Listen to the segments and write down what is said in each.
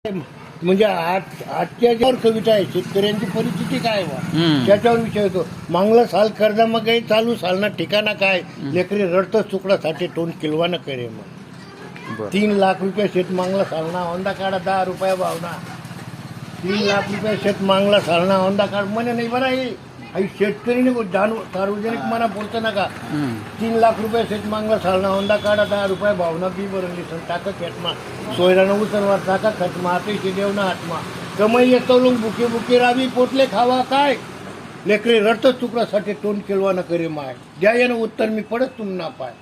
म्हणजे आजच्या ज्यावर कविता आहे शेतकऱ्यांची परिस्थिती काय बा त्याच्यावर विषय होतो. मागला साल कर्जा मग काही चालू सालना ठिकाणा काय लेकरी रडतं चुकडासाठी टोन किलवानं करे मग 3 लाख रुपये शेत मागला सालना औंदा काढा 10 रुपया भावना 3 लाख रुपये शेत मागला सालना औंदा काढ म्हणे नाही बरं आहे आई शेतकरी सार्वजनिक मना बोलतो नका 3 लाख रुपये शेत मागला सालना औंदा काढा 10 रुपया भावना बी बरंली सण टाकत येतमा सोयरानं उसनवार टाका खतमा अतिशय देवना हातमा कमाई येतो लोक बुके बुके रावी पोटले खावा काय लेकरे रडतं चुकडासाठी तोंड केलवा न करे माय द्या यानं उत्तर मी पडत तुम ना पाय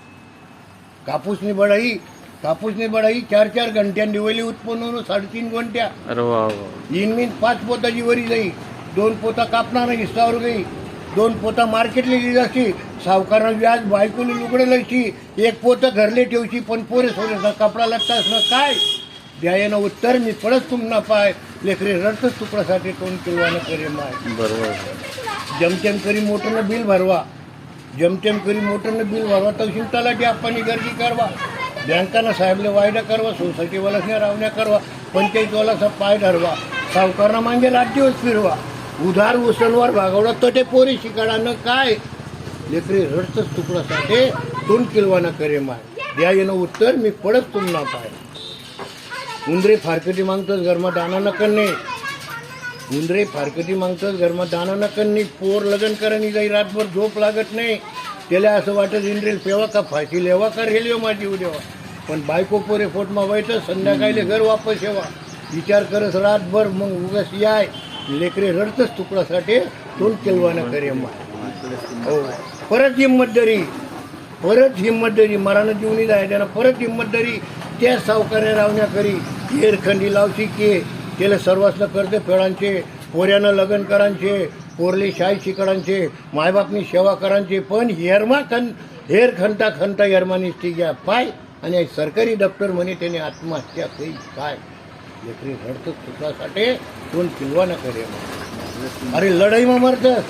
कापूसनी बढाई 4-4 घंट्यां दिवली उत्पन्न होणं 3.5 घंट्या इन 5 पोताची वरी जाई 2 पोता कापणार हिस्सावर गई 2 पोता मार्केटला गेली जाशी सावकारानं व्याज बायकोली लुगडे लयची 1 पोतं घरले ठेवशी पण पोरे सोरेचा कपडा लागता असणं काय द्यायनं उत्तर मी पडत तुम ना पाय लेकरे रडतच तुकडासाठी तोंड किलवानं करे माय बरोबर जमतेम करी मोटरनं बिल भरवा तहसील तलाठी आपण गर्दी करवा बँकांना साहेबले वायदा करवा सोसायटीवाला रावण्या करवा पंचायतवाला पाय धरवा सावकारांना मागे राज्यवच फिरवा उधार उसनवार भागवला तटे पोरी शिकाडानं काय लेकरे रडतच तुकडासाठी तोंड किलवाना करे माय द्या येणं उत्तर मी पडत तुमना पाय उंदरे फारकती मागतोच घरमा दाना न करणे पोर लगन करणी जाई रातभर झोप लागत नाही त्याला असं वाटत इंद्रेल पेवा का फाशी लेवा का रेल्वे माझी उद्यावा पण बायको पोरे फोटमा वाईटच संध्याकाळी घर वापस येवा विचार करस रातभर मग उगाच याय लेकरे रडतच तुकडासाठी तोंड केलवानं करे माय हो परत हिंमत दरी मरानं जीवनी जाय त्यांना परत हिंमत दरी त्या सावकार्या रावण्या करी हेरखंडी लावशी के त्याला सर्वासनं करते फेळांचे पोऱ्यानं लग्न करांचे पोरले शाही शिकडांचे मायबापनी सेवा करांचे पण हेर खंता हेरमानी घ्या पाय आणि सरकारी दप्तर म्हणे त्याने आत्महत्या करी काय लेकरी रडतं चुकासाठी कोण किलवा न करे अरे लढाईमा मरतस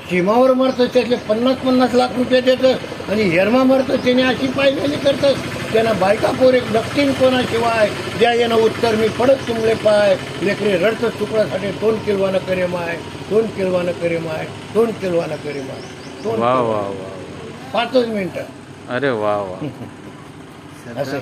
सीमावर मरतस त्यातले 50-50 लाख रुपये देतस आणि हेरमा मरतस त्याने अशी पायमानी करतस त्यांना बायका पोरे नक्कीन कोणाशिवाय द्या येणं उत्तर मी पडत तुमले पाय लेकरे रडतच तुकडासाठी तोंड किलवानं करे माय 5 मिनिटं अरे वा असं